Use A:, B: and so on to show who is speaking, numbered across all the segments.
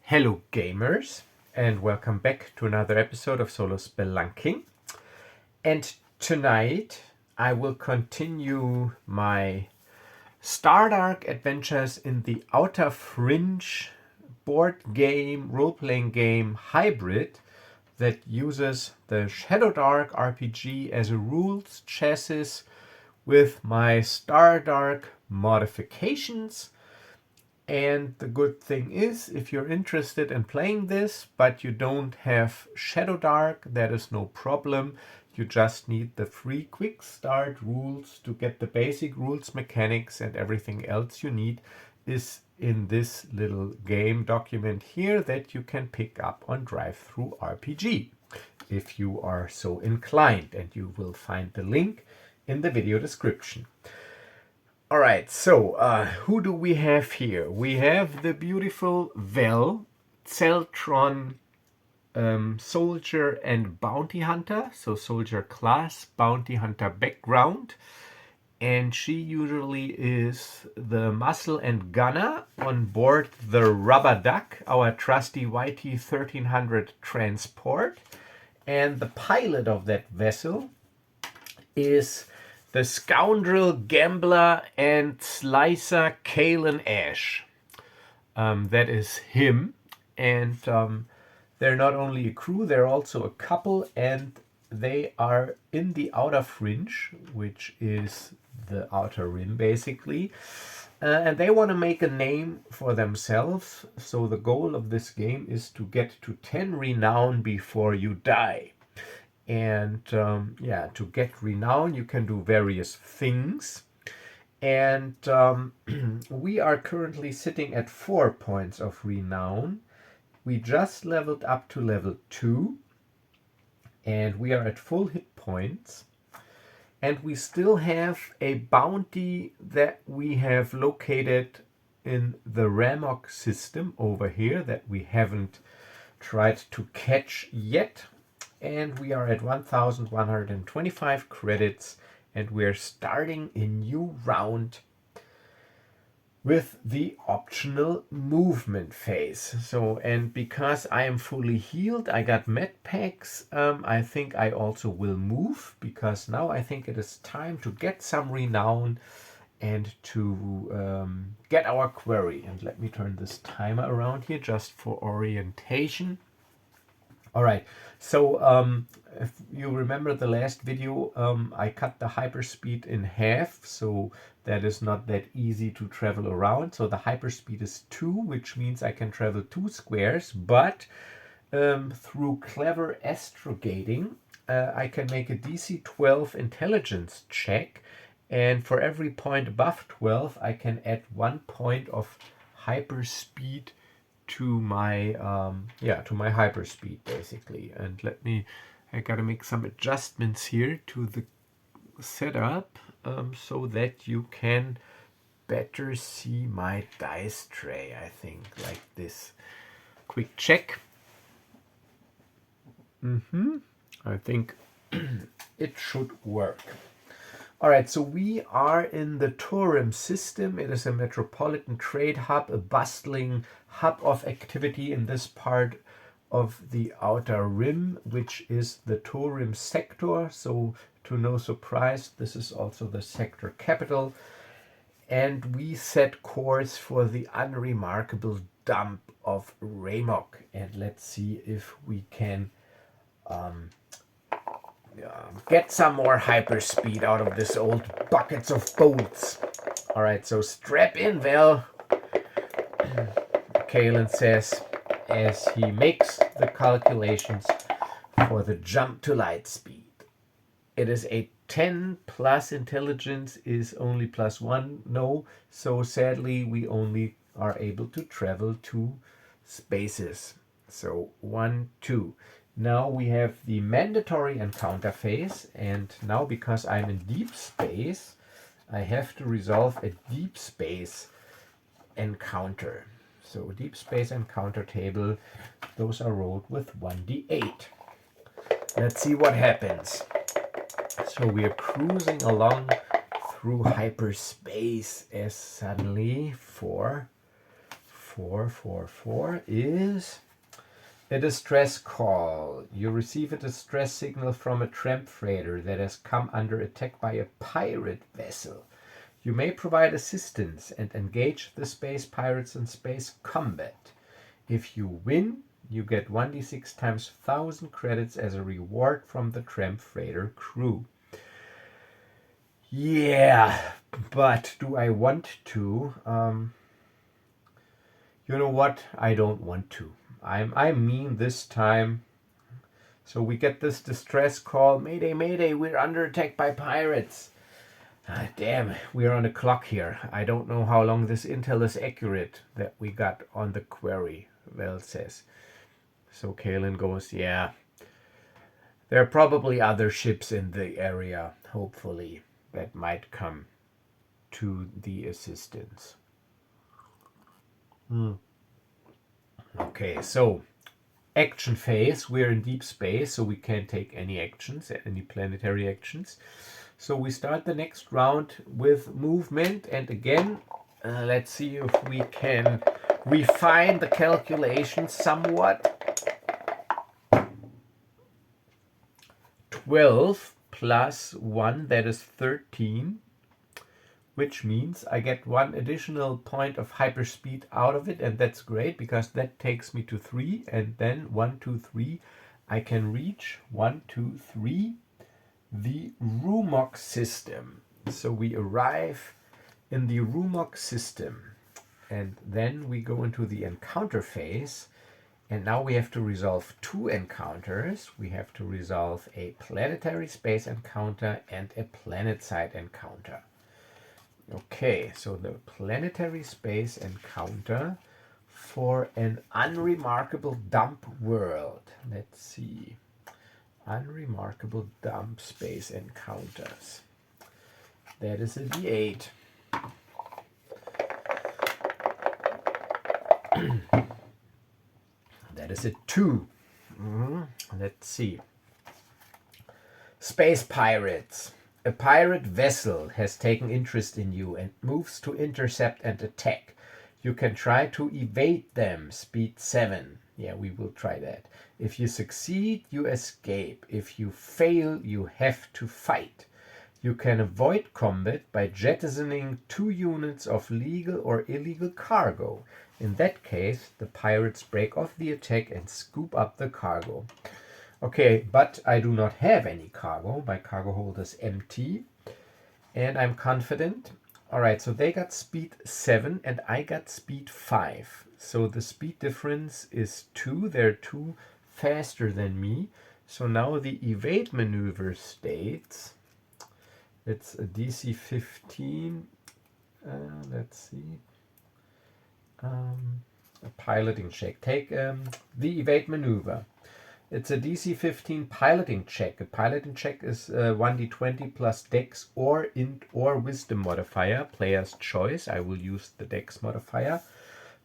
A: Hello gamers, and welcome back to another episode of Solo Spelunking. And tonight I will continue my Shadowdark adventures in the Outer Fringe board game, role-playing game hybrid that uses the Shadowdark RPG as a rules chassis with my Shadowdark modifications. And the good thing is, if you're interested in playing this, but you don't have Shadowdark, that is no problem. You just need the free quick start rules to get the basic rules mechanics, and everything else you need is in this little game document here that you can pick up on Drive-Thru RPG if you are so inclined, and you will find the link in the video description. All right, so who do we have here? We have the beautiful Zeltron soldier and bounty hunter. So soldier class, bounty hunter background. And she usually is the muscle and gunner on board the Rubber Duck, our trusty YT 1300 transport. And the pilot of that vessel is the scoundrel, gambler, and slicer Calen Ash. That is him. And they're not only a crew, they're also a couple, and they are in the Outer Fringe, which is the Outer Rim, basically. And they want to make a name for themselves. So the goal of this game is to get to 10 renown before you die. And to get renown, you can do various things. And we are currently sitting at 4 points of renown. We just leveled up to level 2. And we are at full hit points. And we still have a bounty that we have located in the Ramok system over here that we haven't tried to catch yet. And we are at 1,125 credits, and we are starting a new round with the optional movement phase. So, and because I am fully healed, I got med packs, I think I also will move, because now I think it is time to get some renown and to get our query. And let me turn this timer around here just for orientation. All right, so if you remember the last video, I cut the hyperspeed in half, so that is not that easy to travel around. So the hyperspeed is 2, which means I can travel 2 squares, but through clever astrogating, I can make a DC 12 intelligence check, and for every point above 12, I can add 1 point of hyperspeed to my hyperspeed, basically. And I gotta make some adjustments here to the setup so that you can better see my dice tray. I think like this. Quick check. I think it should work. All right, so we are in the Tourim system. It is a metropolitan trade hub, a bustling hub of activity in this part of the Outer Rim, which is the Tourim sector. So, to no surprise, this is also the sector capital. And we set course for the unremarkable dump of Ramok. And let's see if we can get some more hyperspeed out of this old buckets of bolts. All right, so strap in, Val, Calen says as he makes the calculations for the jump to light speed. It is a 10 plus intelligence is only +1. No, so sadly we only are able to travel 2 spaces. So 1, 2. Now we have the mandatory encounter phase, and now because I'm in deep space, I have to resolve a deep space encounter. So deep space encounter table, those are rolled with 1d8. Let's see what happens. So we are cruising along through hyperspace as suddenly 4, 4 is a distress call. You receive a distress signal from a tramp freighter that has come under attack by a pirate vessel. You may provide assistance and engage the space pirates in space combat. If you win, you get 1d6 times 1,000 credits as a reward from the tramp freighter crew. Yeah, but do I want to? You know what? I don't want to. I mean this time. So we get this distress call. Mayday, mayday, we're under attack by pirates. Ah, damn, we're on the clock here. I don't know how long this intel is accurate that we got on the query, Vel says. So Calen goes, yeah. There are probably other ships in the area, hopefully, that might come to the assistance. Okay, so action phase. We're in deep space, so we can't take any actions, any planetary actions. So we start the next round with movement, and again, let's see if we can refine the calculation somewhat. 12 plus 1, that is 13, which means I get 1 additional point of hyperspeed out of it, and that's great because that takes me to 3, and then 1, 2, 3, I can reach 1, 2, 3, the Rumok system. So we arrive in the Rumok system, and then we go into the encounter phase. And now we have to resolve 2 encounters. We have to resolve a planetary space encounter and a planet-side encounter. Okay, so the planetary space encounter for an unremarkable dump world. Let's see. Unremarkable dump space encounters. That is a D8. That is a 2. Let's see. Space pirates. A pirate vessel has taken interest in you and moves to intercept and attack. You can try to evade them. Speed 7. Yeah, we will try that. If you succeed, you escape. If you fail, you have to fight. You can avoid combat by jettisoning 2 units of legal or illegal cargo. In that case, the pirates break off the attack and scoop up the cargo. Okay, but I do not have any cargo. My cargo hold is empty. And I'm confident. Alright, so they got speed 7 and I got speed 5. So the speed difference is 2. They're 2 faster than me. So now the evade maneuver states, it's a DC 15. Let's see. A piloting check. Take the evade maneuver. It's a DC 15 piloting check. A piloting check is 1d20 plus dex or int or wisdom modifier. Player's choice. I will use the dex modifier.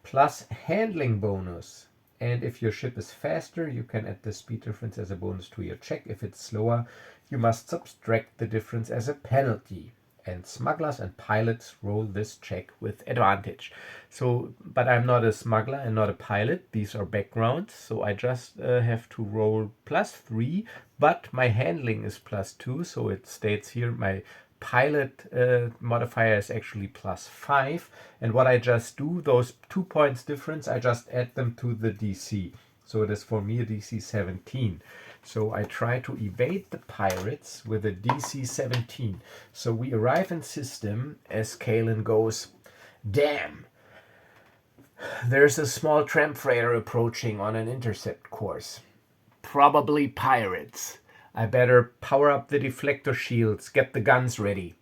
A: Plus handling bonus. And if your ship is faster, you can add the speed difference as a bonus to your check. If it's slower, you must subtract the difference as a penalty. And smugglers and pilots roll this check with advantage. So, but I'm not a smuggler and not a pilot. These are backgrounds. So I just have to roll +3, but my handling is +2. So it states here my pilot modifier is actually +5. And what I just do, those 2 points difference, I just add them to the DC. So it is for me a DC 17. So I try to evade the pirates with a DC 17. So we arrive in system as Calen goes, damn, there's a small tramp freighter approaching on an intercept course. Probably pirates. I better power up the deflector shields, get the guns ready.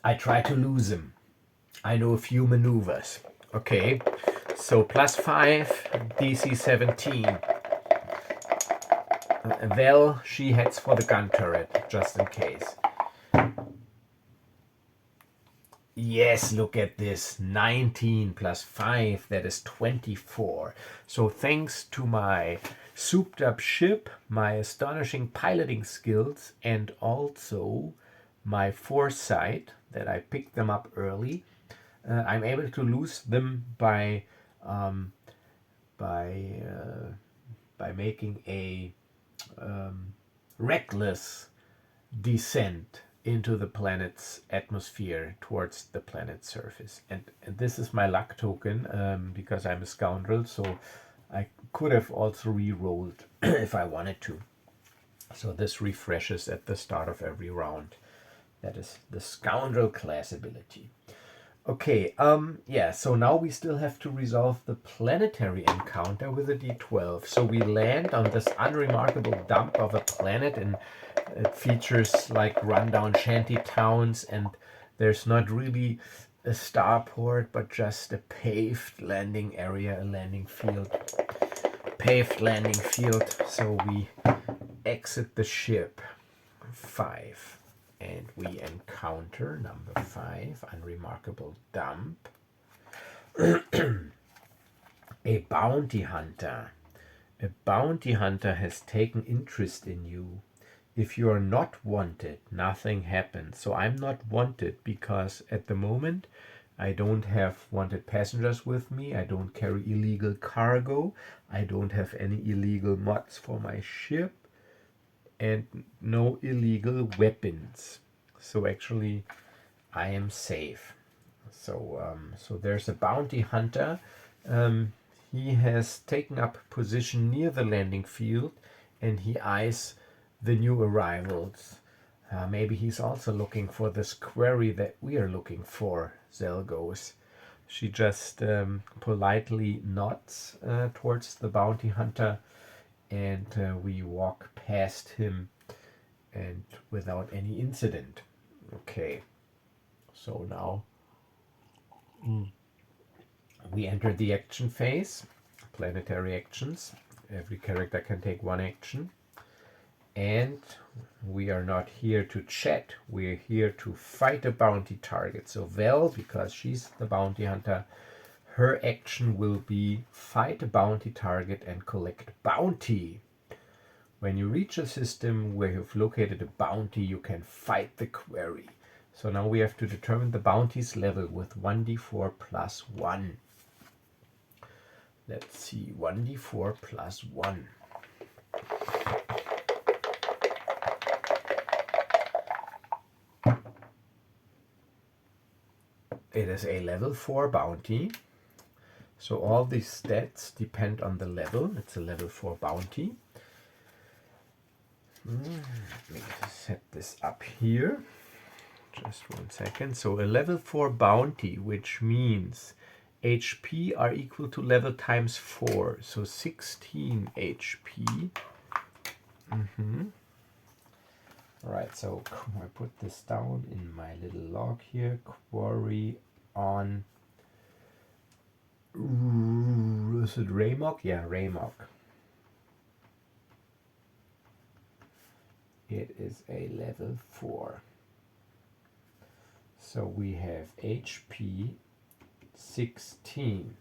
A: I try to lose him. I know a few maneuvers. Okay, so +5, DC 17. Well, she heads for the gun turret, just in case. Yes, look at this. 19 plus 5, that is 24. So thanks to my souped up ship, my astonishing piloting skills, and also my foresight, that I picked them up early, I'm able to lose them um, by making a reckless descent into the planet's atmosphere towards the planet's surface. And this is my luck token because I'm a scoundrel, so I could have also re-rolled if I wanted to. So this refreshes at the start of every round. That is the scoundrel class ability. Okay, yeah, so now we still have to resolve the planetary encounter with a d12. So we land on this unremarkable dump of a planet, and it features like rundown shanty towns, and there's not really a starport, but just a paved landing area, a landing field. Paved landing field, so we exit the ship. 5. And we encounter number 5, unremarkable dump. A bounty hunter. A bounty hunter has taken interest in you. If you are not wanted, nothing happens. So I'm not wanted because at the moment I don't have wanted passengers with me. I don't carry illegal cargo. I don't have any illegal mods for my ship. And no illegal weapons. So actually I am safe. So there's a bounty hunter. He has taken up position near the landing field and he eyes the new arrivals. Maybe he's also looking for this quarry that we are looking for, Zell goes. She just politely nods towards the bounty hunter, and we walk past him and without any incident. Okay, so now we enter the action phase. Planetary actions. Every character can take one action. And we are not here to chat. We're here to fight a bounty target. So Vel, because she's the bounty hunter, her action will be fight a bounty target and collect bounty. When you reach a system where you've located a bounty, you can fight the query. So now we have to determine the bounty's level with 1d4 plus 1. Let's see, 1d4 plus 1. It is a level 4 bounty. So all these stats depend on the level. It's a level 4 bounty. Let me set this up here. Just 1 second. So a level 4 bounty, which means HP are equal to level times 4. So 16 HP. Alright, so I put this down in my little log here. Quarry on... Is it Raymok? Yeah, Raymok. It is a level 4. So we have HP 16.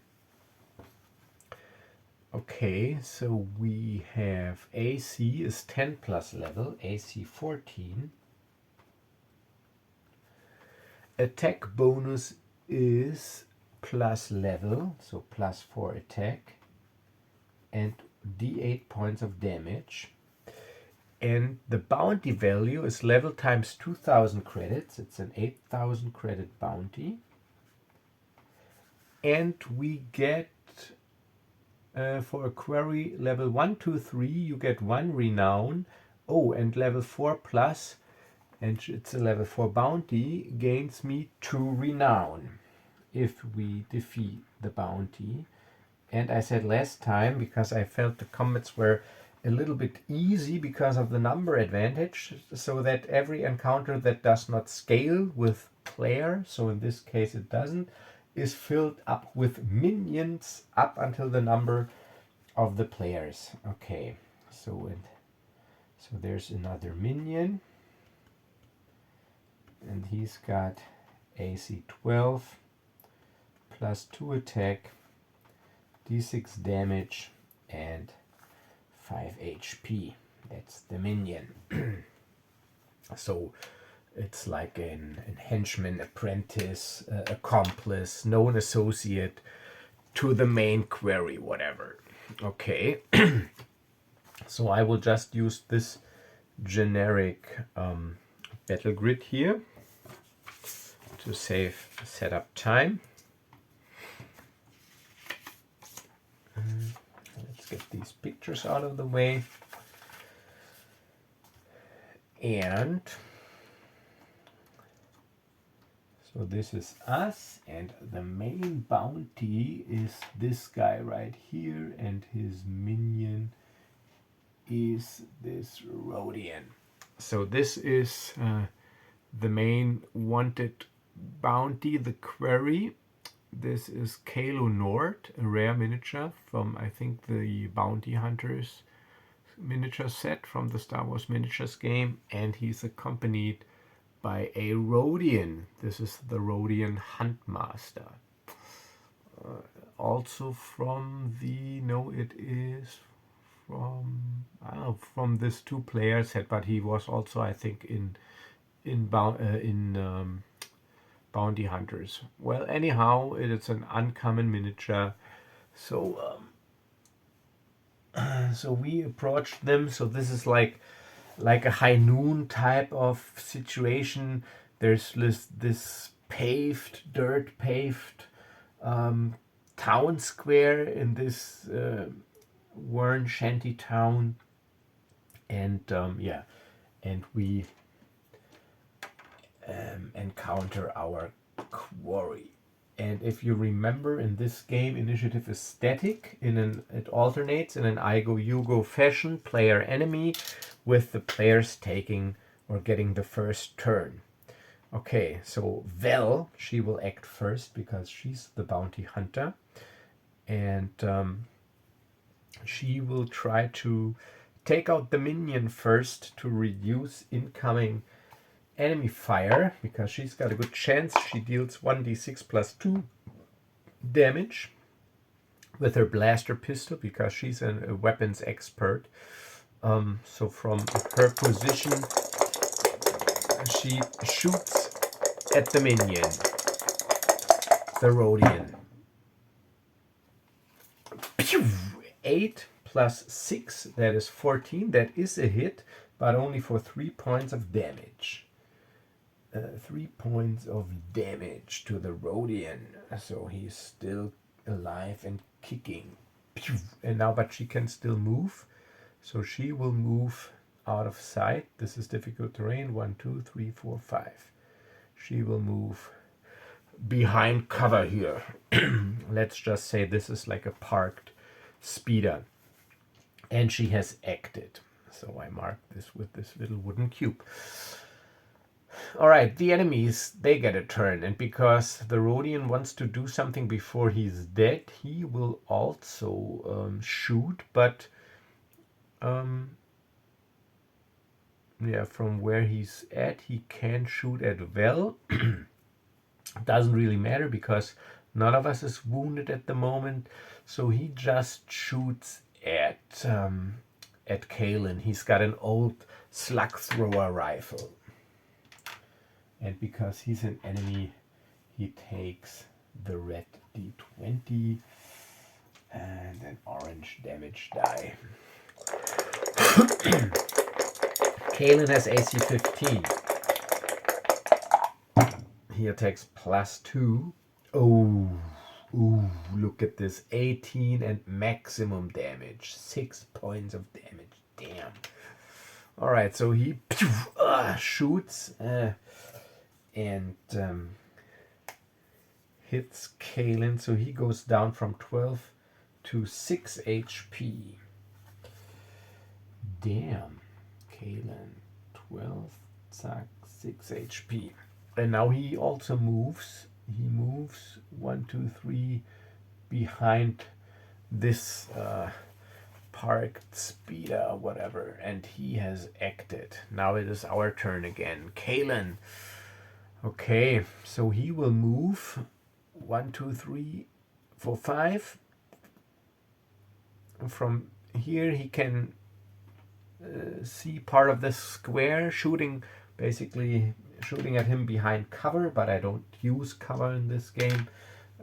A: Okay, so we have AC is 10 plus level, AC 14. Attack bonus is plus level, so plus 4 attack, and d8 points of damage. And the bounty value is level times 2000 credits. It's an 8000 credit bounty. And we get, for a query level 1, 2, 3, you get 1 renown. Oh, and level 4 plus, and it's a level 4 bounty, gains me 2 renown if we defeat the bounty. And I said last time, because I felt the combats were a little bit easy because of the number advantage, so that every encounter that does not scale with player, so in this case it doesn't, is filled up with minions up until the number of the players. Okay, so there's another minion, and he's got AC 12 plus 2 attack, d6 damage, and 5 HP. That's the minion. So It's like an henchman, apprentice, accomplice, known associate to the main query, whatever. Okay, so I will just use this generic battle grid here to save setup time. Let's get these pictures out of the way. And so this is us, and the main bounty is this guy right here, and his minion is this Rodian. So this is the main wanted bounty, the query. This is Calen Ash, a rare miniature from, I think, the Bounty Hunters miniature set from the Star Wars miniatures game, and he's accompanied by a Rodian. This is the Rodian Huntmaster. Also from the, no, it is from this two-player set, but he was also, I think, in Bounty Hunters. Well, anyhow, it is an uncommon miniature. So so we approached them. So this is like a high noon type of situation. There's this dirt paved town square in this Warren shanty town, and and we encounter our quarry. And if you remember, in this game, initiative is static. It alternates in an I go you go fashion, player enemy, with the players taking or getting the first turn. Okay, so Vel, she will act first because she's the bounty hunter, and she will try to take out the minion first to reduce incoming enemy fire, because she's got a good chance. She deals 1d6 plus 2 damage with her blaster pistol because she's a weapons expert. So from her position, she shoots at the minion, the Rodian. Pew! 8 plus 6, that is 14. That is a hit, but only for 3 points of damage. 3 points of damage to the Rodian. So he's still alive and kicking. Pew! And now, but she can still move. So she will move out of sight. This is difficult terrain. 1, 2, 3, 4, 5. She will move behind cover here. Let's just say this is like a parked speeder. And she has acted. So I marked this with this little wooden cube. Alright, the enemies, they get a turn. And because the Rodian wants to do something before he's dead, he will also shoot. But from where he's at, he can shoot at Vel. Doesn't really matter because none of us is wounded at the moment. So he just shoots at Calen. He's got an old slug thrower rifle. And because he's an enemy, he takes the red d20 and an orange damage die. Calen has AC 15. He attacks plus 2. Oh, ooh, look at this. 18 and maximum damage. 6 points of damage. Damn. Alright, so he shoots and hits Calen. So he goes down from 12 to 6 HP. Damn. Calen, 12, zack, 6 HP. And now he also moves. He moves 1, 2, 3 behind this parked speeder, whatever, and he has acted. Now it is our turn again. Calen. Okay, so he will move 1, 2, 3, 4, 5. From here he can see part of the square, shooting basically shooting at him behind cover, but I don't use cover in this game.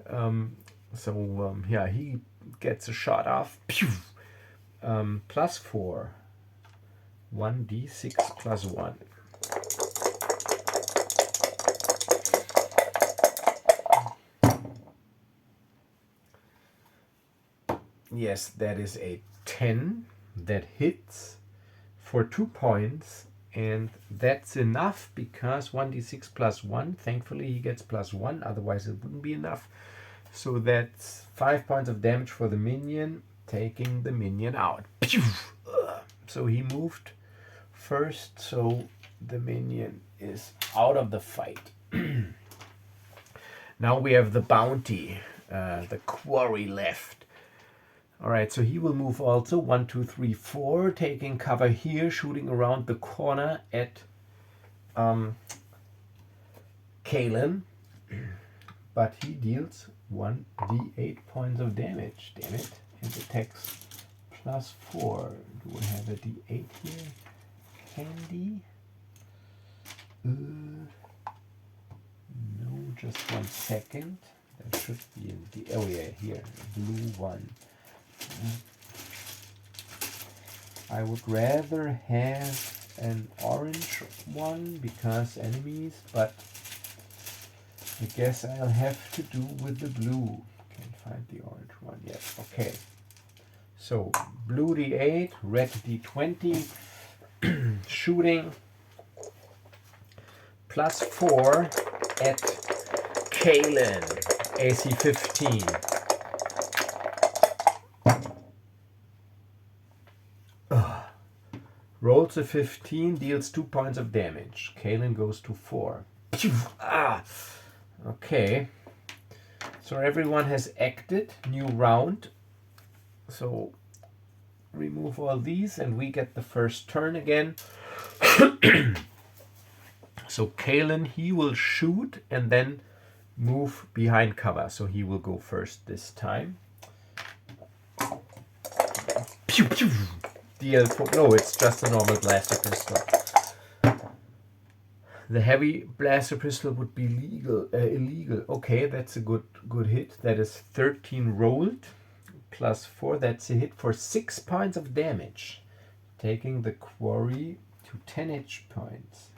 A: Yeah, he gets a shot off. Pew! +4. 1d6 +1. Yes, that is a 10 that hits for 2 points, and that's enough because 1d6 +1, thankfully he gets +1, otherwise it wouldn't be enough. So that's 5 points of damage for the minion, taking the minion out. So he moved first, so the minion is out of the fight. Now we have the bounty, the quarry left. Alright, so he will move also 1, 2, 3, 4, taking cover here, shooting around the corner at Calen. But he deals 1d8 points of damage, damn it, and attacks +4. Do I have a d8 here? Handy? No, just 1 second. That should be in the, oh yeah, here, blue one. I would rather have an orange one because enemies, but I guess I'll have to do with the blue. Can't find the orange one yet. Okay. So blue d8, red d20, shooting +4 at Calen, AC 15. Rolls a 15, deals 2 points of damage. Calen goes to 4. Okay. So everyone has acted. New round. So remove all these and we get the first turn again. So Calen, he will shoot and then move behind cover. So he will go first this time. Pew, pew. No, it's just a normal blaster pistol. The heavy blaster pistol would be illegal. Okay, that's a good hit. That is 13 rolled +4. That's a hit for 6 points of damage, taking the quarry to 10 hit points.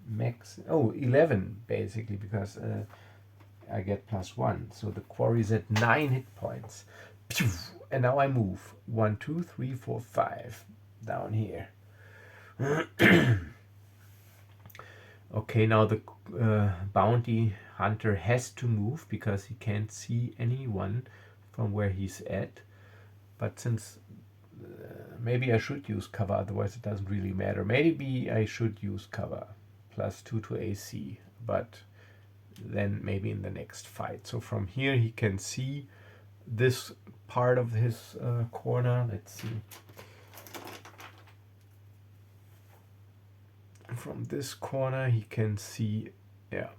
A: Max 11 basically because I get +1. So the quarry is at 9 hit points. Pew! And now I move 1, 2, 3, 4, 5 down here. Okay, now the bounty hunter has to move because he can't see anyone from where he's at. But since maybe I should use cover, otherwise it doesn't really matter. Maybe I should use cover. +2 to AC, but then maybe in the next fight. So from here he can see this part of his corner. Let's see. From this corner he can see, yeah,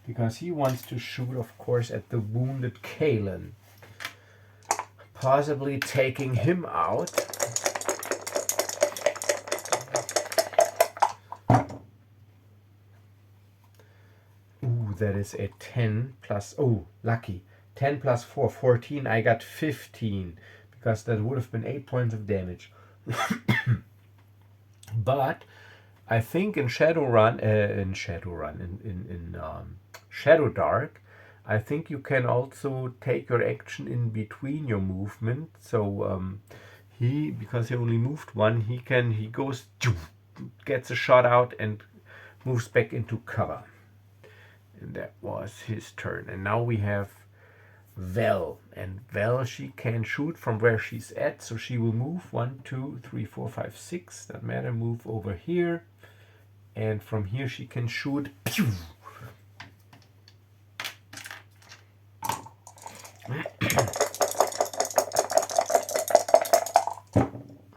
A: because he wants to shoot, of course, at the wounded Calen, possibly taking him out. Ooh, that is a 10 plus, oh, lucky. 10 plus 4, 14. I got 15 because that would have been 8 points of damage. But I think in Shadowdark, I think you can also take your action in between your movement. So because he only moved one, he goes, gets a shot out and moves back into cover. And that was his turn. And now we have Vel, and Vel, she can shoot from where she's at, so she will move 1, 2, 3, 4, 5, 6, doesn't matter, move over here, and from here she can shoot. Pew!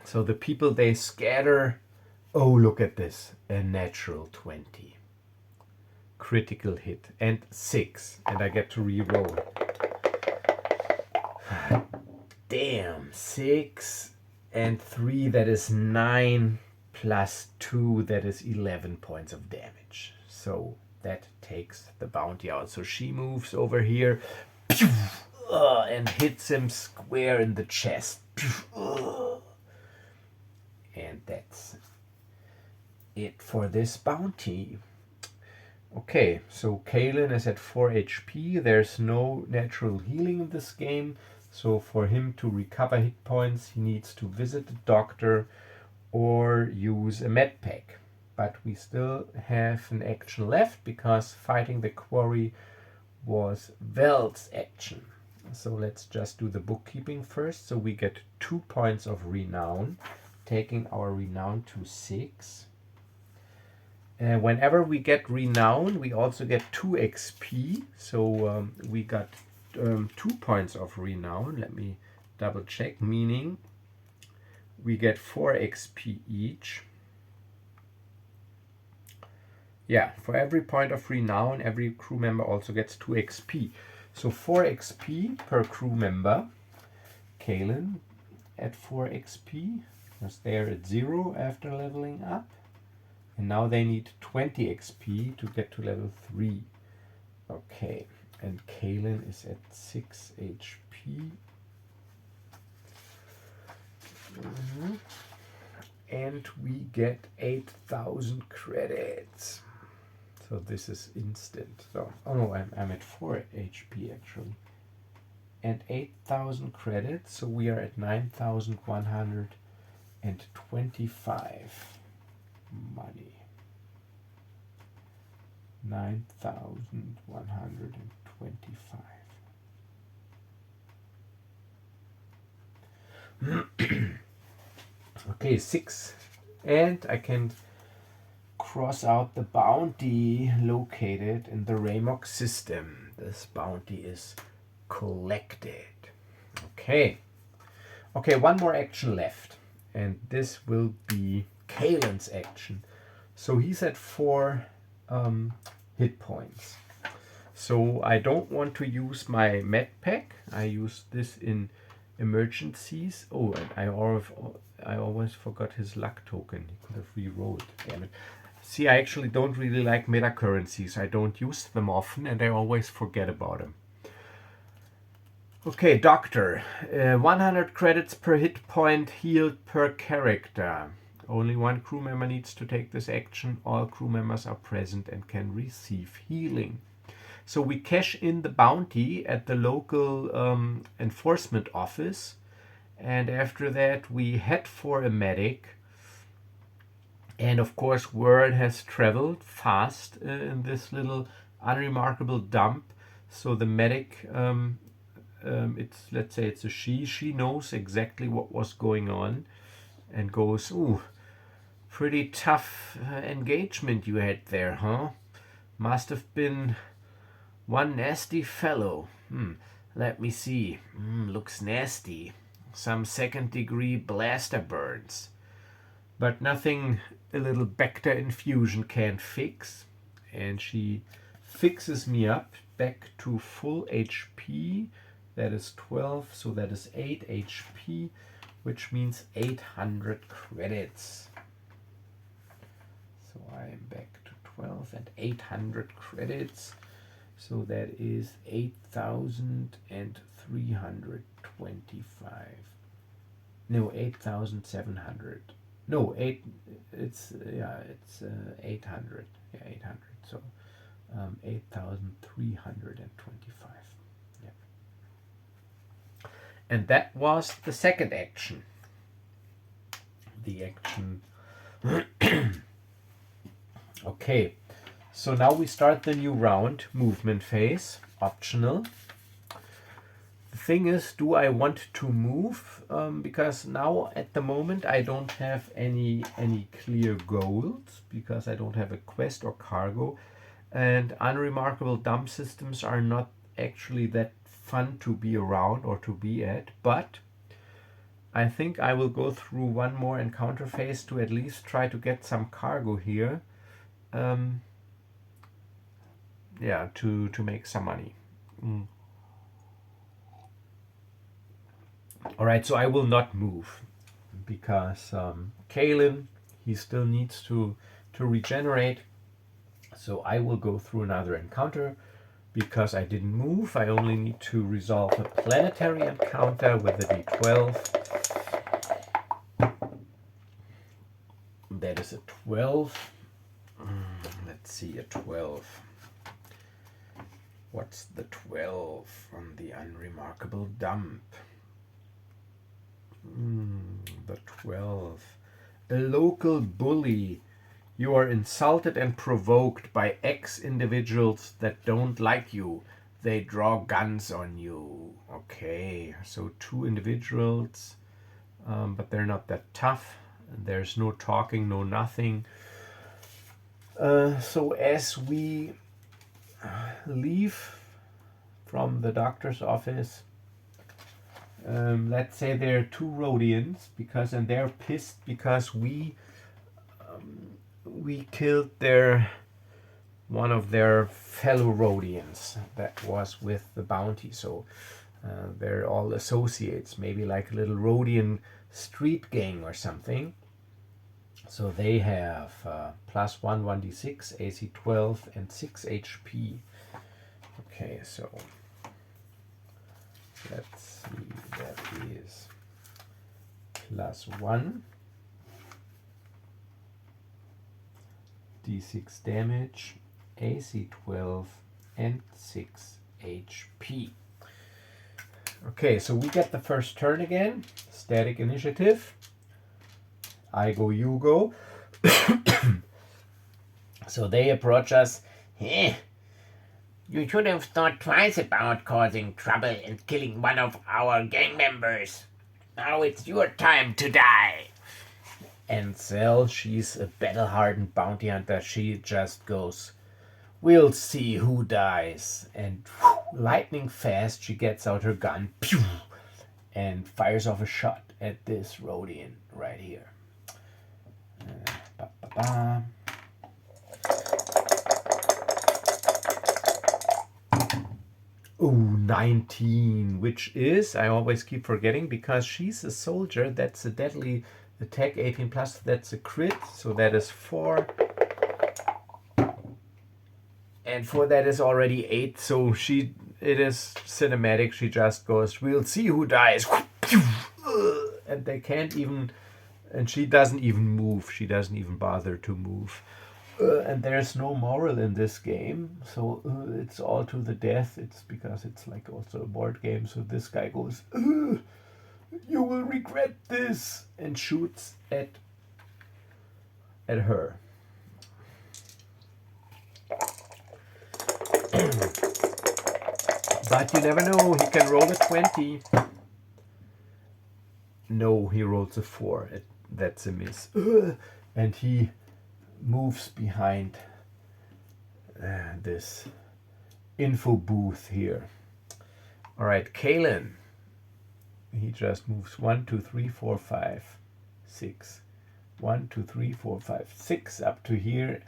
A: So the people, they scatter. Oh, look at this, a natural 20, critical hit, and 6, and I get to re-roll. Damn, 6 and 3, that is 9 plus 2, that is 11 points of damage. So that takes the bounty out. So she moves over here and hits him square in the chest. And that's it for this bounty. Okay, so Calen is at 4 HP. There's no natural healing in this game. So for him to recover hit points, he needs to visit the doctor or use a med pack. But we still have an action left because fighting the quarry was Vel's action. So let's just do the bookkeeping first. So we get 2 points of renown, taking our renown to 6. Whenever we get renown, we also get 2 XP. So we got 2 points of renown. Let me double check, meaning we get 4 XP each. Yeah, for every point of renown, every crew member also gets 2 XP. So 4 XP per crew member. Calen at 4 XP, because they're at 0 after leveling up. And now they need 20 XP to get to level 3. Okay, and Calen is at 6 HP. And we get 8,000 credits. So this is instant. So, oh no, I'm at 4 HP actually. And 8,000 credits, so we are at 9,125 money. 9,125. Okay, 6. And I can cross out the bounty located in the Ramok system. This bounty is collected. Okay. Okay, one more action left. And this will be Calen's action. So he's at 4 hit points. So I don't want to use my med pack. I use this in emergencies. Oh, and I always forgot his luck token. He could have re-rolled. Damn it. See, I actually don't really like meta currencies. I don't use them often and I always forget about them. Okay, Doctor. 100 credits per hit point healed per character. Only 1 crew member needs to take this action. All crew members are present and can receive healing. So we cash in the bounty at the local enforcement office. And after that we head for a medic. And of course word has traveled fast in this little unremarkable dump. So the medic, let's say it's a she. She knows exactly what was going on and goes, "Ooh, pretty tough engagement you had there, huh? Must have been one nasty fellow. Let me see. Looks nasty. Some 2nd degree blaster burns. But nothing a little Bacta infusion can't fix." And she fixes me up back to full HP. That is 12, so that is 8 HP, which means 800 credits. So I am back to 12 and 800 credits. So that is 8,325. No, 8,700. No, it's 800. Yeah, 800. So 8,325. Yeah. And that was the second action. The action. Okay. So now we start the new round, movement phase, optional. The thing is, do I want to move? Because now at the moment I don't have any clear goals, because I don't have a quest or cargo. And unremarkable dump systems are not actually that fun to be around or to be at. But I think I will go through one more encounter phase to at least try to get some cargo here. Yeah, to make some money. All right, so I will not move because Calen, he still needs to regenerate. So I will go through another encounter. Because I didn't move, I only need to resolve a planetary encounter with a d12. That is a 12. Let's see, a 12. What's the 12 on the unremarkable dump? The 12. A local bully. You are insulted and provoked by X individuals that don't like you. They draw guns on you. Okay, so 2 individuals, but they're not that tough. There's no talking, no nothing. So as we leave from the doctor's office, let's say there are 2 Rhodians, and they're pissed because we killed one of their fellow Rhodians that was with the bounty. So they're all associates, maybe like a little Rhodian street gang or something. So they have +1, 1d6, AC 12, and 6 HP. Okay, so let's see, that is +1. d6 damage, AC 12, and 6 HP. Okay, so we get the first turn again. Static initiative. I go, you go. So they approach us.
B: You should have thought twice about causing trouble and killing one of our gang members. Now it's your time to die.
A: And Zell, she's a battle-hardened bounty hunter. She just goes, we'll see who dies. And lightning fast, she gets out her gun, pew, and fires off a shot at this Rhodian right here. Ooh, 19, which is, I always keep forgetting, because she's a soldier, that's a deadly attack, 18 plus, that's a crit, so that is 4. And 4, that is already 8, so it is cinematic, she just goes, we'll see who dies. And they can't even, and she doesn't even move, she doesn't even bother to move. And there's no moral in this game, so it's all to the death. It's because it's like also a board game, so this guy goes, you will regret this, and shoots at her. But you never know, he can roll a 20. No, he rolls a 4. That's a miss. And he moves behind this info booth here. All right, Calen. He just moves 1, 2, 3, 4, 5, 6. 1, 2, 3, 4, 5, 6 up to here,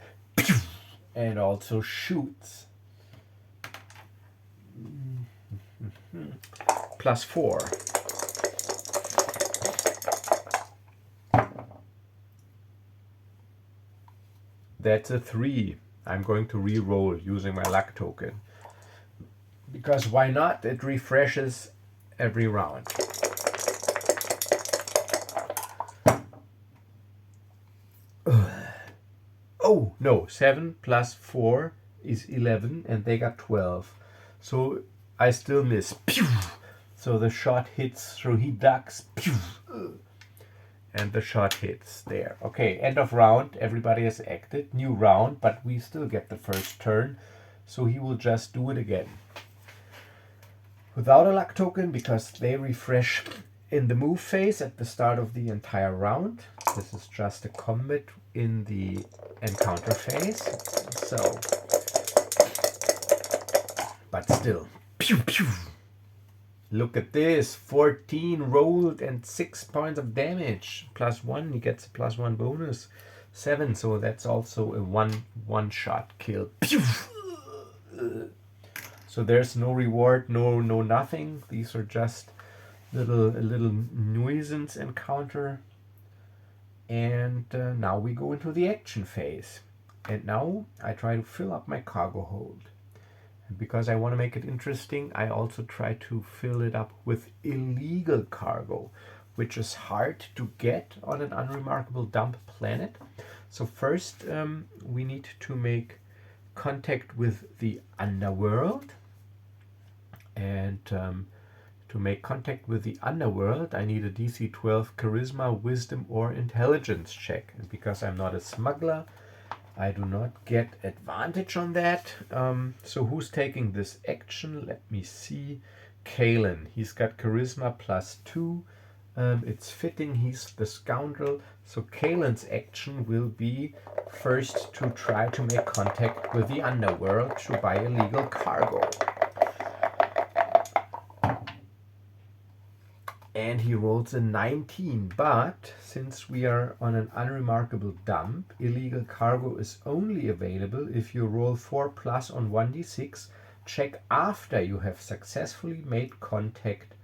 A: and also shoots. +4. That's a 3. I'm going to re-roll using my luck token. Because why not? It refreshes every round. Oh, no. 7 plus 4 is 11, and they got 12. So I still miss. Pew! So the shot hits, so he ducks. Pew! And the shot hits there. Okay, end of round. Everybody has acted. New round, but we still get the first turn. So he will just do it again. Without a luck token, because they refresh in the move phase at the start of the entire round. This is just a combat in the encounter phase. So, but still. Pew, pew. Look at this, 14 rolled and 6 points of damage. +1, he gets a +1 bonus. 7, so that's also a one-shot kill. Pew! So there's no reward, no nothing. These are just a little nuisance encounter. And now we go into the action phase. And now I try to fill up my cargo hold. And because I want to make it interesting, I also try to fill it up with illegal cargo, which is hard to get on an unremarkable dump planet. So first we need to make contact with the underworld. And to make contact with the underworld, I need a DC 12 Charisma, Wisdom, or Intelligence check. And because I'm not a smuggler, I do not get advantage on that. So who's taking this action? Let me see. Calen. He's got Charisma +2. It's fitting. He's the scoundrel. So Calen's action will be first to try to make contact with the underworld to buy illegal cargo. And he rolls a 19, but since we are on an unremarkable dump, illegal cargo is only available if you roll 4+ on 1d6, check after you have successfully made contact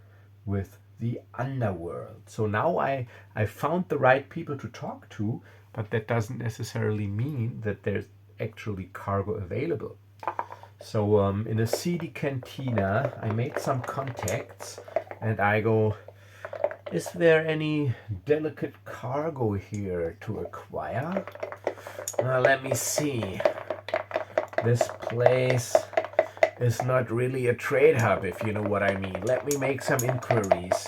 A: with the underworld. So now I found the right people to talk to, but that doesn't necessarily mean that there's actually cargo available. So in a seedy cantina, I made some contacts, and I go, is there any delicate cargo here to acquire? Let me see. This place is not really a trade hub, if you know what I mean. Let me make some inquiries.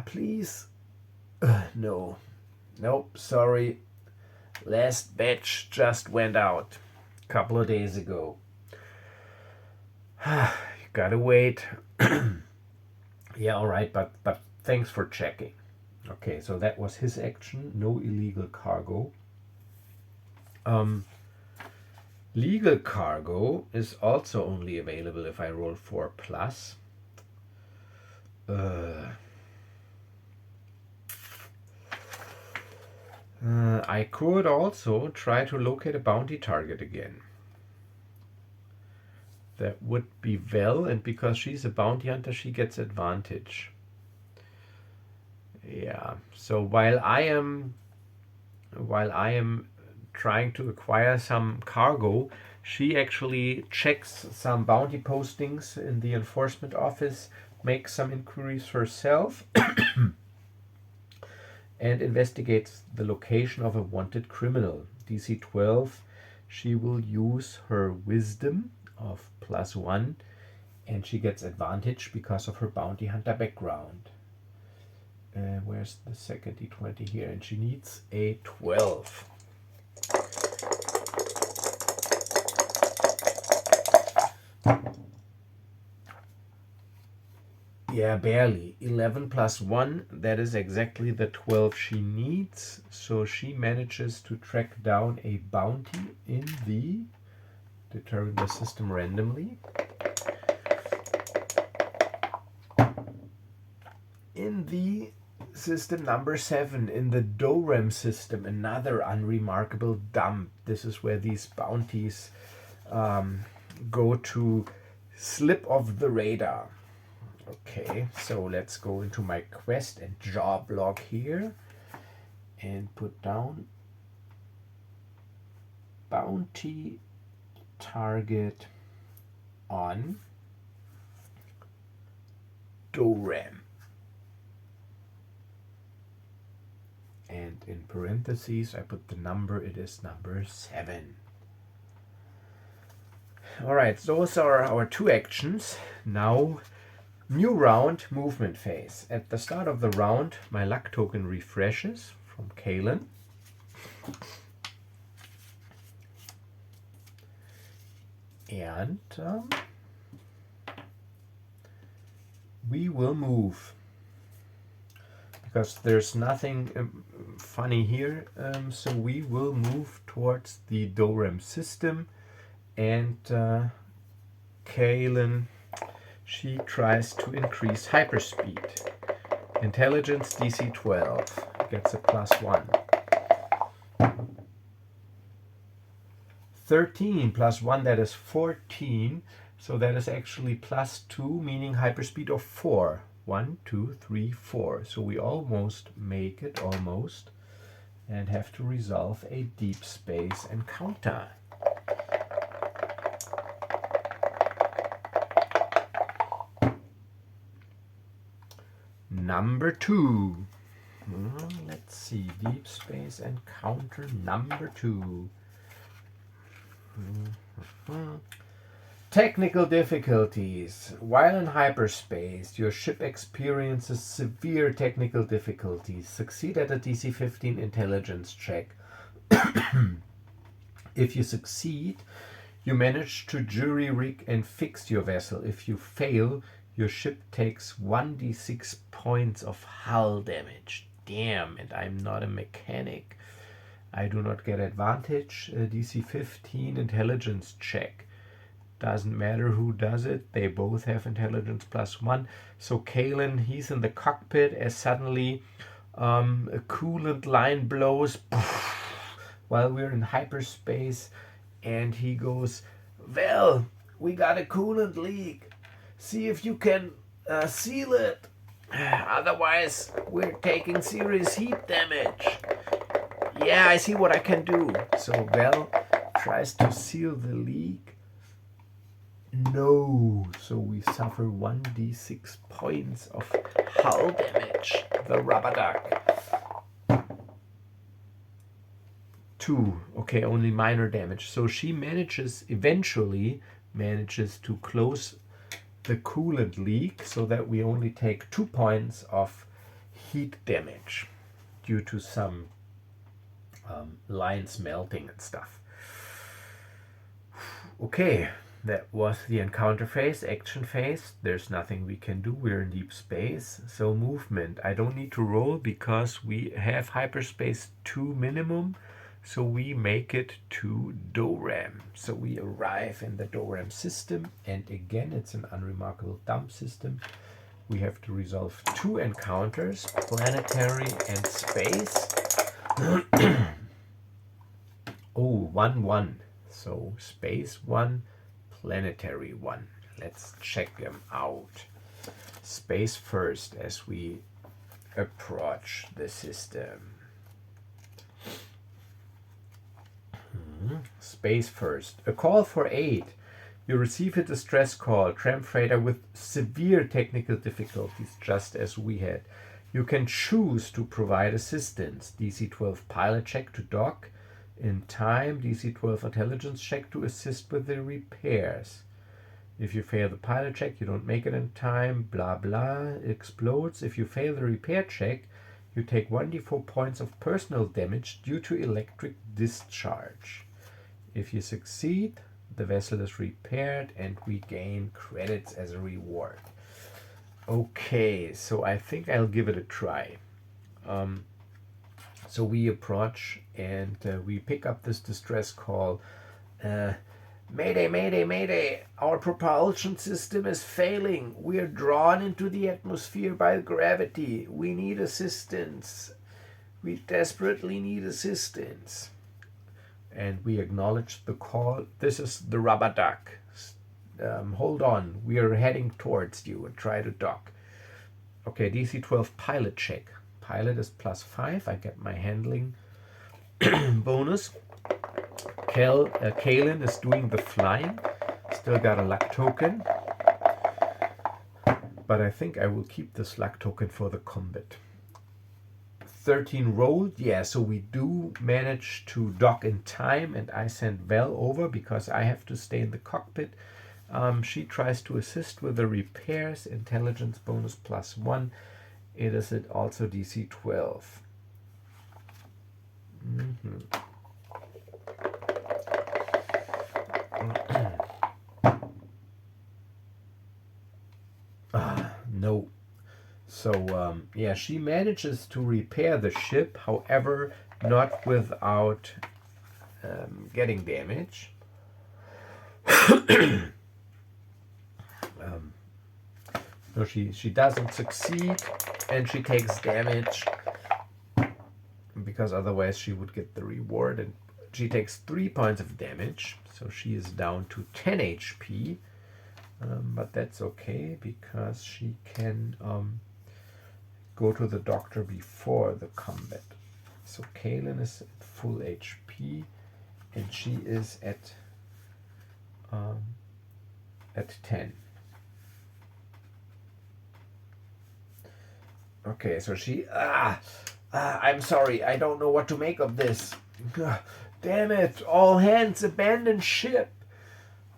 A: Please? No. Nope, sorry. Last batch just went out a couple of days ago. You gotta wait. Yeah, all right, but thanks for checking. Okay, so that was his action. No illegal cargo. Legal cargo is also only available if I roll 4+. I could also try to locate a bounty target again. That would be Vel, and because she's a bounty hunter, she gets advantage. Yeah. So while I am trying to acquire some cargo, she actually checks some bounty postings in the enforcement office, makes some inquiries herself, and investigates the location of a wanted criminal. DC 12. She will use her wisdom of +1, and she gets advantage because of her bounty hunter background. Where's the second D20 here? And she needs a 12. Yeah, barely. 11 + 1, that is exactly the 12 she needs. So she manages to track down a bounty in the determine the system randomly. In the system number 7, in the Dorem system, another unremarkable dump. This is where these bounties go to slip off the radar. Okay, so let's go into my quest and job log here and put down bounty target on Dorem. And in parentheses, I put the number, it is number 7. All right, those are our 2 actions. Now, new round, movement phase. At the start of the round, my luck token refreshes from Calen. And we will move. Because there's nothing funny here, so we will move towards the Dorem system, and Calen, she tries to increase hyperspeed. Intelligence DC 12, gets a +1. 13 + 1, that is 14, so that is actually +2, meaning hyperspeed of 4. 1, 2, 3, 4. So we almost make it, almost, and have to resolve a deep space encounter. Number 2. Let's see, deep space encounter number 2. Technical difficulties. While in hyperspace, your ship experiences severe technical difficulties. Succeed at a DC 15 intelligence check. If you succeed, you manage to jury-rig and fix your vessel. If you fail, your ship takes 1d6 points of hull damage. Damn, and I'm not a mechanic. I do not get advantage. DC 15 intelligence check. Doesn't matter who does it. They both have intelligence +1. So Calen, he's in the cockpit as suddenly a coolant line blows while we're in hyperspace, and he goes, "Well, we got a coolant leak. See if you can seal it. Otherwise, we're taking serious heat damage." Yeah, I see what I can do. So Val tries to seal the leak. No, so we suffer 1d6 points of hull damage. The rubber duck. 2. Okay, only minor damage. So she eventually manages to close the coolant leak so that we only take 2 points of heat damage due to some lines melting and stuff. Okay, that was the encounter phase, action phase. There's nothing we can do. We're in deep space. So movement. I don't need to roll because we have hyperspace 2 minimum. So we make it to Doram. So we arrive in the Doram system. And again, it's an unremarkable dump system. We have to resolve 2 encounters, planetary and space. Oh, 1, 1. So space 1, planetary 1. Let's check them out. Space first as we approach the system. Space first. A call for aid. You receive a distress call. Tramp freighter with severe technical difficulties, just as we had. You can choose to provide assistance. DC 12 pilot check to dock in time. DC 12 intelligence check to assist with the repairs. If you fail the pilot check, you don't make it in time. Blah blah. Explodes. If you fail the repair check, you take 1d4 points of personal damage due to electric discharge. If you succeed, the vessel is repaired and we gain credits as a reward. Okay, so I think I'll give it a try. So we approach and we pick up this distress call. Mayday, mayday, mayday. Our propulsion system is failing. We are drawn into the atmosphere by gravity. We need assistance. We desperately need assistance. And we acknowledge the call. This is the rubber duck. Hold on. We are heading towards you and try to dock. Okay, DC 12 pilot check. Pilot is +5. I get my handling bonus. Calen is doing the flying. Still got a luck token. But I think I will keep this luck token for the combat. 13 rolled. Yeah, so we do manage to dock in time, and I send Val over because I have to stay in the cockpit. She tries to assist with the repairs. Intelligence bonus +1. It is also DC 12. No. So, yeah, she manages to repair the ship, however, not without getting damage. No, she doesn't succeed, and she takes damage, because otherwise she would get the reward, and she takes 3 points of damage, so she is down to 10 HP. but that's okay because she can go to the doctor before the combat. So Calen is at full HP, and she is at 10. Okay, so she I'm sorry, I don't know what to make of this. Damn it! All hands abandon ship.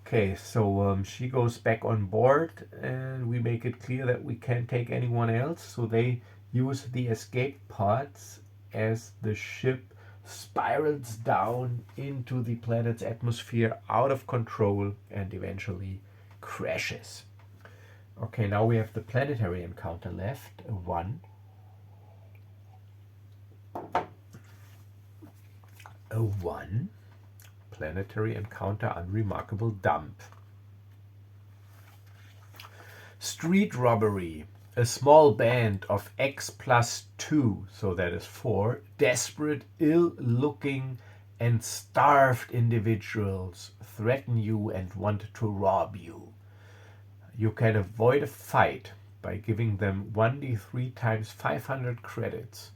A: Okay, so she goes back on board, and we make it clear that we can't take anyone else. So they use the escape pods as the ship spirals down into the planet's atmosphere, out of control, and eventually crashes. Okay, now we have the planetary encounter left. A 1. A 1. Planetary encounter unremarkable dump. Street robbery. A small band of X plus 2, so that is 4, desperate, ill-looking, and starved individuals threaten you and want to rob you. You can avoid a fight by giving them 1d3 times 500 credits.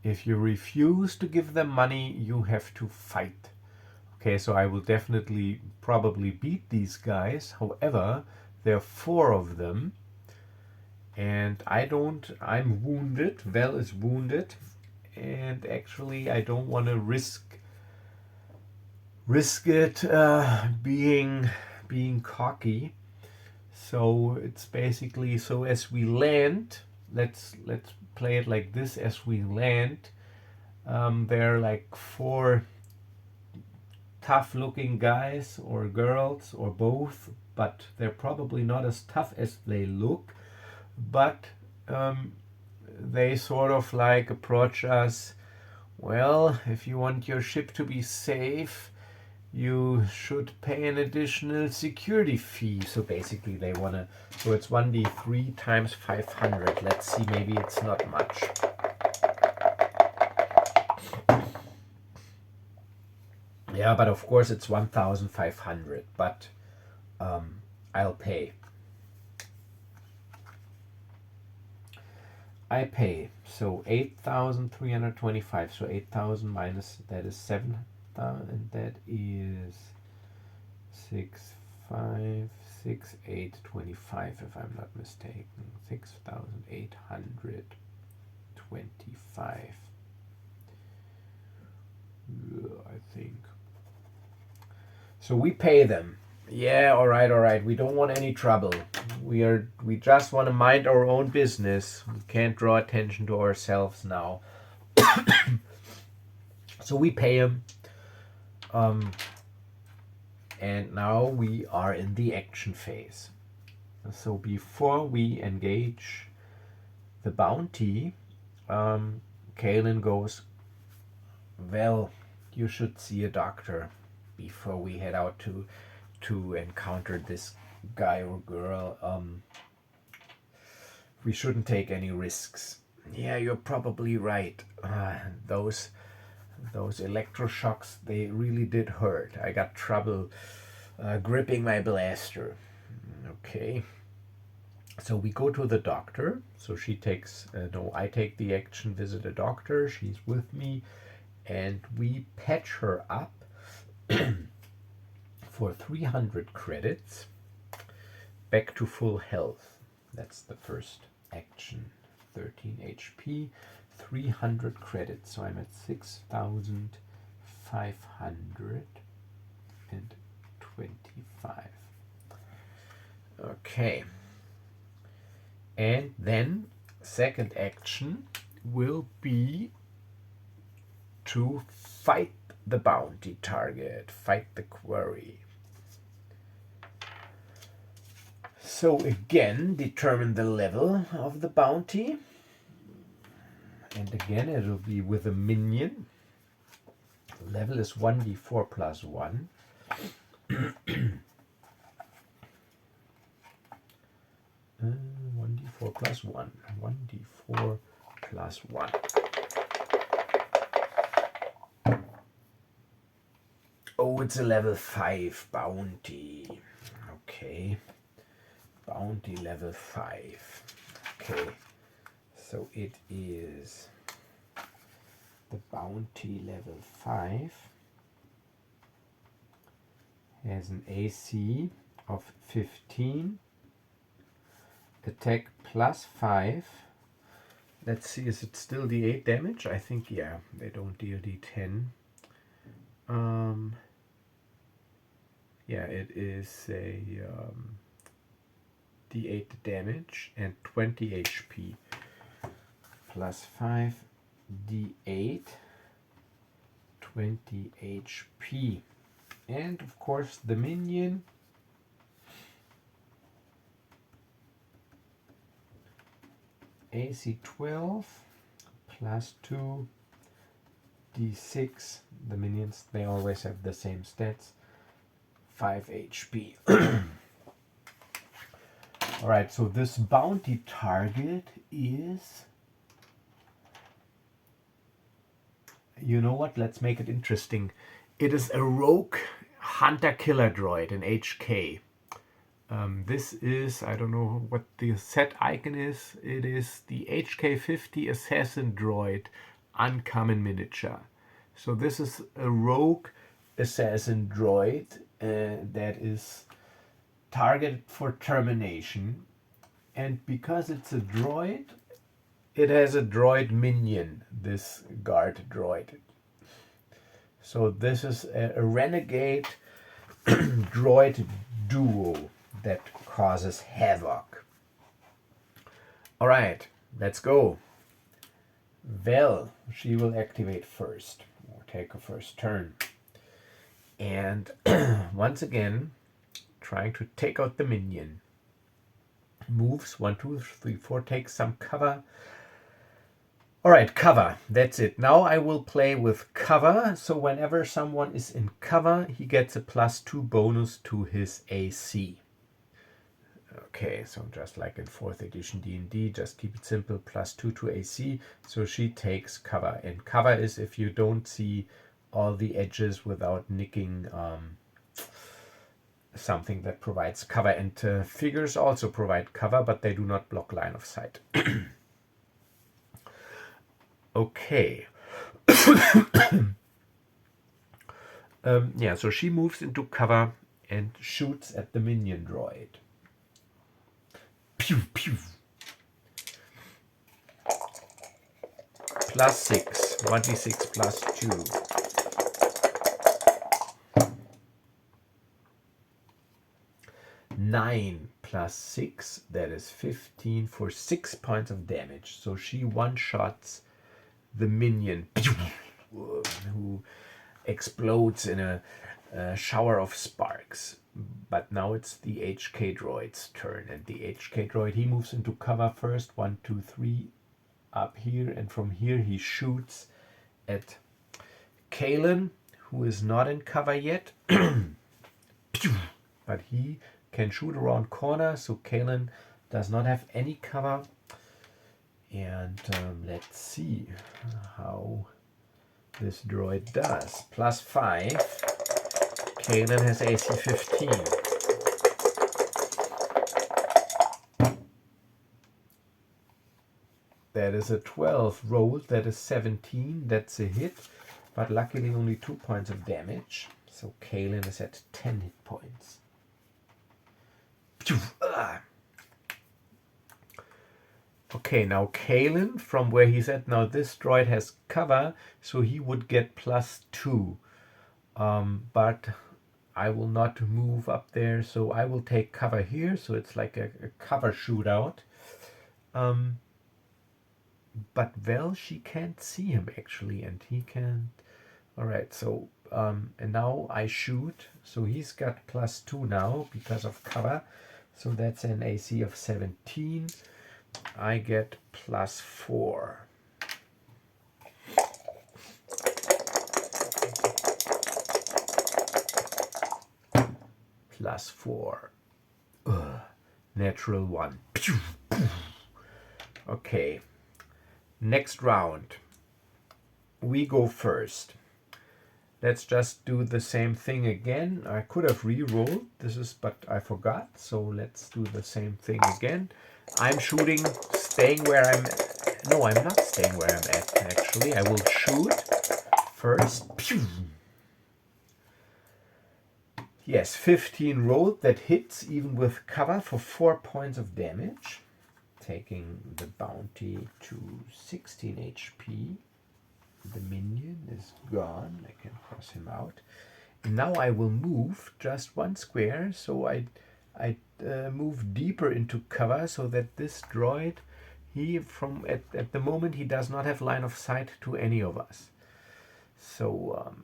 A: If you refuse to give them money, you have to fight. Okay, so I will definitely probably beat these guys. However, there are 4 of them. And I'm wounded. Vel is wounded. And actually, I don't want to risk it being cocky. So it's basically, so as we land, let's play it like this. As we land, there are like 4 tough looking guys or girls or both, but they're probably not as tough as they look. But they sort of like approach us. Well, if you want your ship to be safe, you should pay an additional security fee. So basically they want to, so it's 1d3 times 500. Let's see, maybe it's not much. Yeah, but of course it's 1,500, but I'll pay. I pay. So 8,325. So 8,000 minus, that is 7,000, and that is 6,568.25 if I'm not mistaken. 6,825. I think. So we pay them. Yeah, all right. We don't want any trouble. We just want to mind our own business. We can't draw attention to ourselves now. So we pay him. And now we are in the action phase. So before we engage the bounty, Calen goes, well, you should see a doctor before we head out to encounter this guy or girl. We shouldn't take any risks. Yeah, you're probably right. Those electroshocks, they really did hurt. I got trouble gripping my blaster. Okay. So we go to the doctor. So she takes, I take the action, visit a doctor. She's with me. And we patch her up for 300 credits back to full health. That's the first action. 13 HP, 300 credits. So I'm at 6,525. Okay. And then second action will be to fight the bounty target, fight the quarry. So again, determine the level of the bounty. And again, it'll be with a minion. Level is 1d4 plus 1. 1d4 plus 1. 1d4 plus 1. Oh, it's a level 5 bounty. Okay. bounty level 5. Okay, so it is the bounty level 5 has an AC of 15, attack plus 5. Let's see, is it still D8 damage? I think, yeah, they don't deal D10. Yeah, it is a D8 damage and 20 HP. Plus 5 D8, 20 HP. And of course the minion AC 12 plus 2 D6. The minions, they always have the same stats. 5 HP. Alright, so this bounty target is... You know what? Let's make it interesting. It is a rogue hunter-killer droid, an HK. This is, I don't know what the set icon is. It is the HK50 Assassin Droid Uncommon Miniature. So this is a rogue assassin droid that is targeted for termination. And because it's a droid, it has a droid minion, this guard droid. So this is a renegade droid duo that causes havoc. All right, let's go. Vel, she will activate first, or take her first turn. And once again, trying to take out the minion. Moves 1, 2, 3, 4, takes some cover. All right, cover, that's it. Now I will play with cover. So whenever someone is in cover, he gets a +2 bonus to his AC. Okay, so just like in 4th edition D&D, just keep it simple, +2 to AC. So she takes cover. And cover is if you don't see all the edges without nicking something that provides cover. And figures also provide cover, but they do not block line of sight. Okay. Yeah, so she moves into cover and shoots at the minion droid. Pew, pew. +6, 1d6 +2. Nine +6, that is 15 for 6 points of damage. So she one-shots the minion, who explodes in a shower of sparks. But now it's the HK droid's turn, and the HK droid, he moves into cover first, 1, 2, 3, up here, and from here he shoots at Calen, who is not in cover yet. But he can shoot around corners, so Calen does not have any cover. And let's see how this droid does. +5. Calen has AC 15. That is a 12 rolled. That is 17. That's a hit. But luckily only 2 points of damage. So Calen is at 10 hit points. Okay, now Calen, from where he's at now, this droid has cover, so he would get +2. But I will not move up there, so I will take cover here, so it's like a cover shootout. But Vel, she can't see him actually, and he can't. Alright, so, and now I shoot, so he's got +2 now because of cover, so that's an AC of 17. I get +4. +4. Ugh. Natural 1. Okay. Next round. We go first. let's just do the same thing again. I could have re-rolled this, but I forgot. So let's do the same thing again. I'm shooting, staying where I'm. No, I'm not staying where I'm at. Actually, I will shoot first. Pew! Yes, 15 rolled. That hits even with cover for 4 points of damage, taking the bounty to 16 HP. The minion is gone. I can cross him out. And now I will move just 1 square, so I move deeper into cover so that this droid, at the moment he does not have line of sight to any of us. So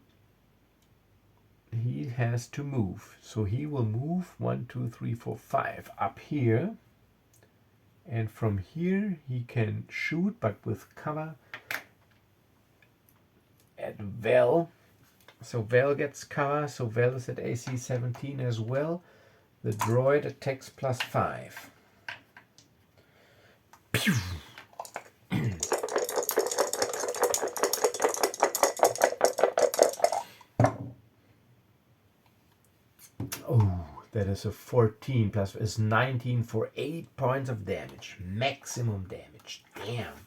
A: he has to move. So he will move 1, 2, 3, 4, 5 up here. And from here he can shoot, but with cover at Vel. So Vel gets cover, so Vel is at AC 17 as well. The droid attacks +5. Pew! Oh, that is a 14 plus is 19 for 8 points of damage. Maximum damage. Damn.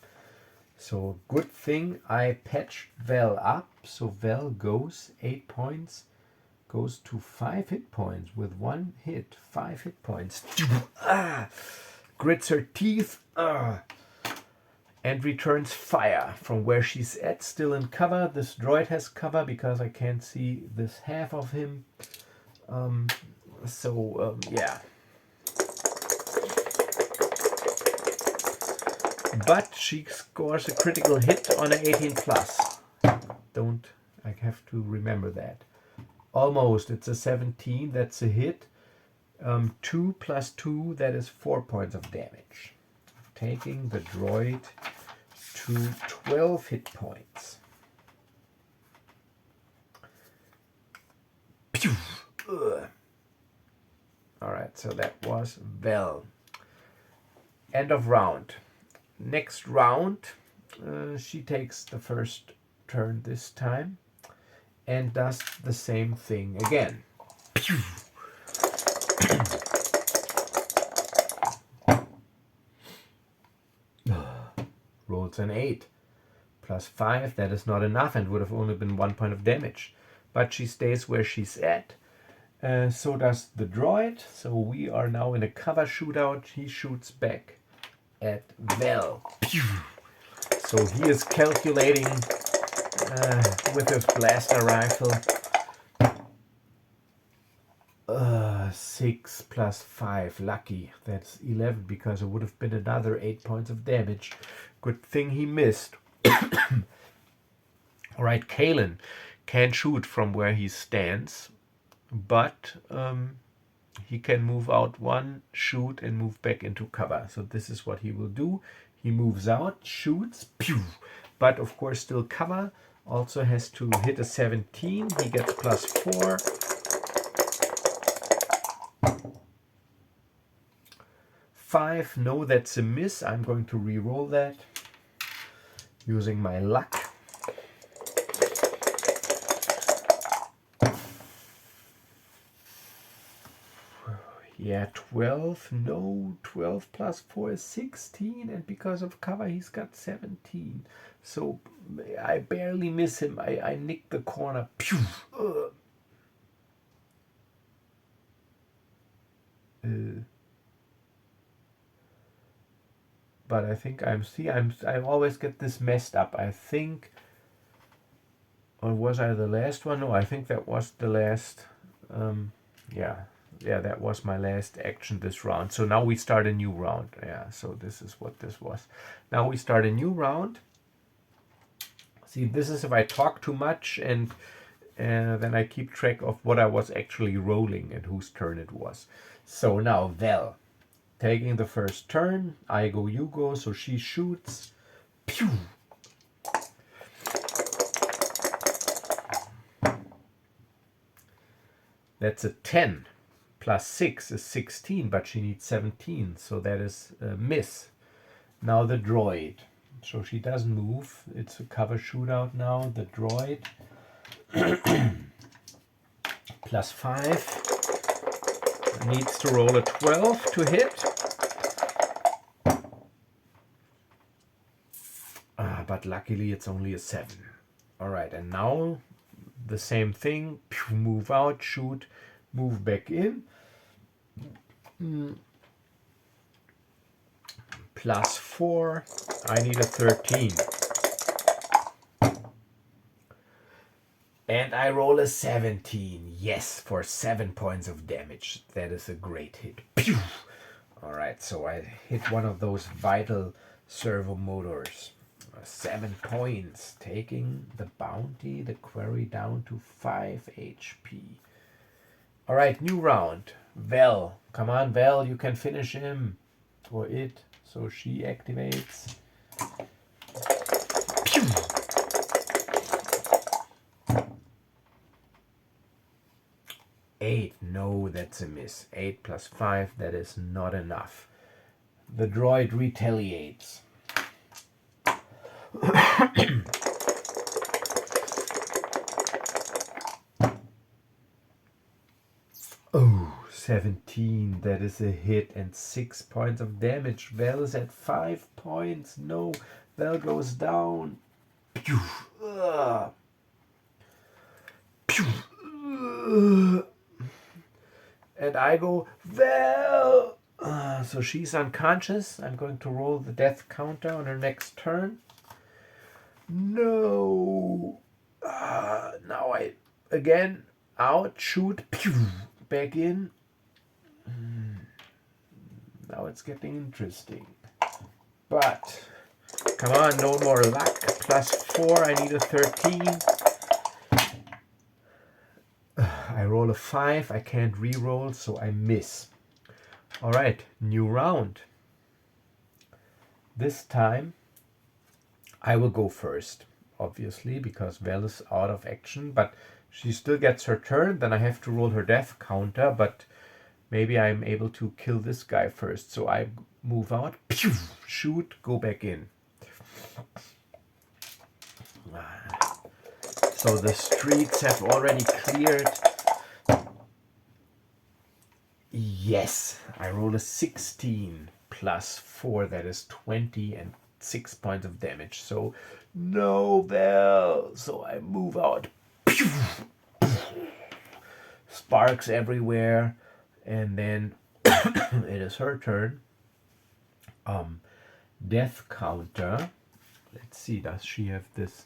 A: So good thing I patched Vel up. So Vel goes 8 points, goes to 5 hit points with 1 hit. 5 hit points. Grits her teeth. And returns fire from where she's at, still in cover. This droid has cover because I can't see this half of him. Yeah. But she scores a critical hit on an 18 plus. I have to remember that. Almost, it's a 17, that's a hit. 2 plus 2, that is 4 points of damage. Taking the droid to 12 hit points. Pew! Alright, so that was Vel. End of round. Next round, she takes the first turn this time and does the same thing again. Pew! Rolls an 8. Plus 5, that is not enough and would have only been 1 point of damage. But she stays where she's at. So does the droid. So we are now in a cover shootout. He shoots back at Vel. So he is calculating with his blaster rifle. 6 plus 5, lucky. That's 11 because it would have been another 8 points of damage. Good thing he missed. Alright, Calen can shoot from where he stands, but he can move out 1, shoot, and move back into cover. So this is what he will do. He moves out, shoots, pew, but of course still cover. Also has to hit a 17. He gets +4. Five, no, that's a miss. I'm going to re-roll that using my luck. Yeah, 12, no, 12 plus 4 is 16, and because of cover he's got 17. So I barely miss him. I nick the corner. Pew! But I think I always get this messed up. I think, or was I the last one? No, I think that was the last. Yeah, that was my last action this round. So now we start a new round. Yeah, so this is what this was. Now we start a new round. See, this is if I talk too much and then I keep track of what I was actually rolling and whose turn it was. So now Vel. Taking the first turn, I go, you go, so she shoots. Pew! That's a 10. Plus 6 is 16, but she needs 17, so that is a miss. Now the droid. So she doesn't move. It's a cover shootout now. The droid Plus 5. Needs to roll a 12 to hit. But luckily it's only a 7. Alright, and now the same thing. Move out, shoot, move back in. Plus 4. I need a 13. And I roll a 17. Yes, for 7 points of damage. That is a great hit. Pew! Alright, so I hit one of those vital servo motors. 7 points, taking the bounty, the quarry, down to 5 HP. Alright, new round. Vel. Come on, Vel, you can finish him. Or it. So she activates. Pew! 8. No, that's a miss. 8 plus 5, that is not enough. The droid retaliates. Oh, 17. That is a hit and 6 points of damage. Vel is at 5 points. No, Vel goes down. Pew! Pew! And I go, Vel! So she's unconscious. I'm going to roll the death counter on her next turn. No. Now I, again, out, shoot, pew, back in. Now it's getting interesting. But, come on, no more luck. Plus 4, I need a 13. I roll a 5, I can't re-roll, so I miss. Alright, new round. This time, I will go first, obviously, because Vel is out of action, but she still gets her turn. Then I have to roll her death counter, but maybe I'm able to kill this guy first. So I move out, pew, shoot, go back in. So the streets have already cleared. Yes, I roll a 16 plus 4, that is 20, and 6 points of damage. So no, Vel. So I move out. Pew! Sparks everywhere, and then it is her turn. Death counter. Let's see, does she have this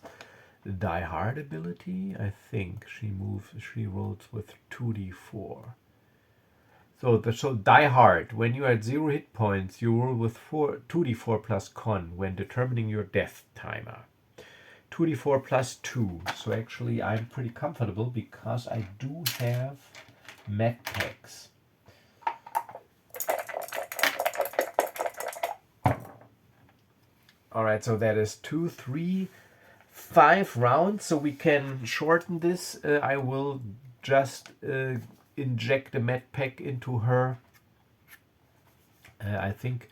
A: die hard ability? I think she rolls with 2d4. So die hard. When you are at 0 hit points, you roll with 2d4 plus con when determining your death timer. 2d4 plus 2. So actually I'm pretty comfortable because I do have med packs. Alright, so that is 2, 3, 5 rounds. So we can shorten this. I will just inject a med pack into her. I think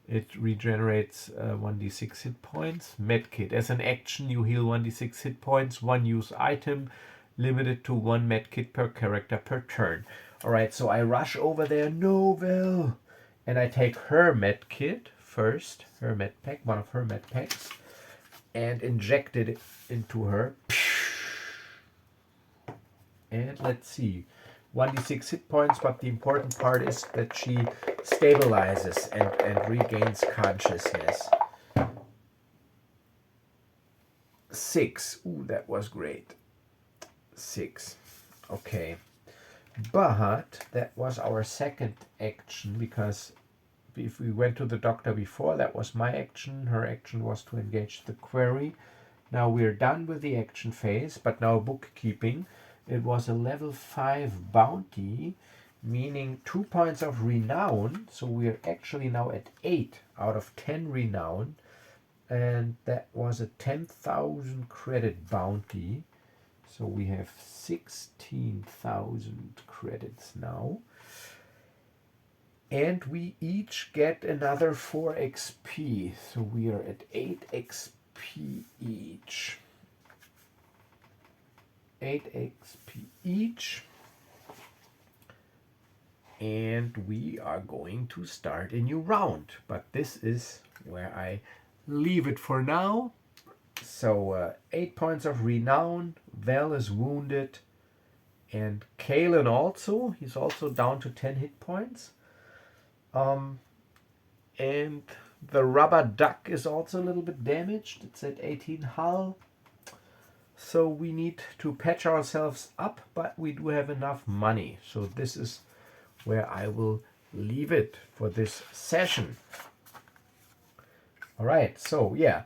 A: it regenerates 1d6 hit points. Medkit. As an action, you heal 1d6 hit points. One use item. Limited to 1 medkit per character per turn. Alright, so I rush over there. No, Vel. And I take her medkit first. Her med pack. One of her med packs. And inject it into her. And let's see. 1d6 hit points, but the important part is that she stabilizes and regains consciousness. 6. Ooh, that was great. 6. Okay. But that was our second action, because if we went to the doctor before, that was my action. Her action was to engage the quarry. Now we're done with the action phase, but now bookkeeping. It was a level 5 bounty, meaning 2 points of renown. So we're actually now at 8 out of 10 renown. And that was a 10,000 credit bounty. So we have 16,000 credits now. And we each get another 4 XP. So we are at 8 XP each. 8 XP each. And we are going to start a new round. But this is where I leave it for now. So 8 points of Renown. Val is wounded. And Calen also. He's also down to 10 hit points. And the rubber duck is also a little bit damaged. It's at 18 hull. So we need to patch ourselves up, but we do have enough money. So this is where I will leave it for this session. All right, so yeah,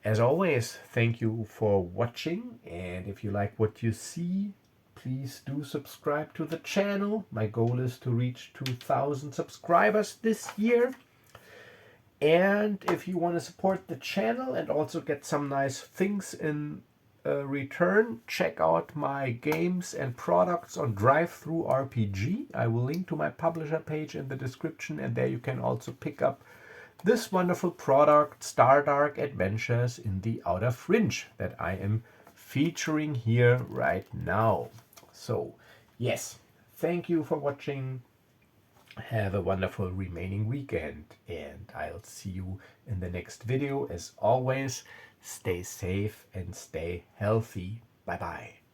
A: as always, thank you for watching. And if you like what you see, please do subscribe to the channel. My goal is to reach 2,000 subscribers this year. And if you want to support the channel and also get some nice things in return, check out my games and products on Drive-Thru RPG. I will link to my publisher page in the description, and there you can also pick up this wonderful product, Shadowdark Adventures in the Outer Fringe, that I am featuring here right now. So yes, thank you for watching. Have a wonderful remaining weekend, and I'll see you in the next video. As always, stay safe and stay healthy. Bye bye.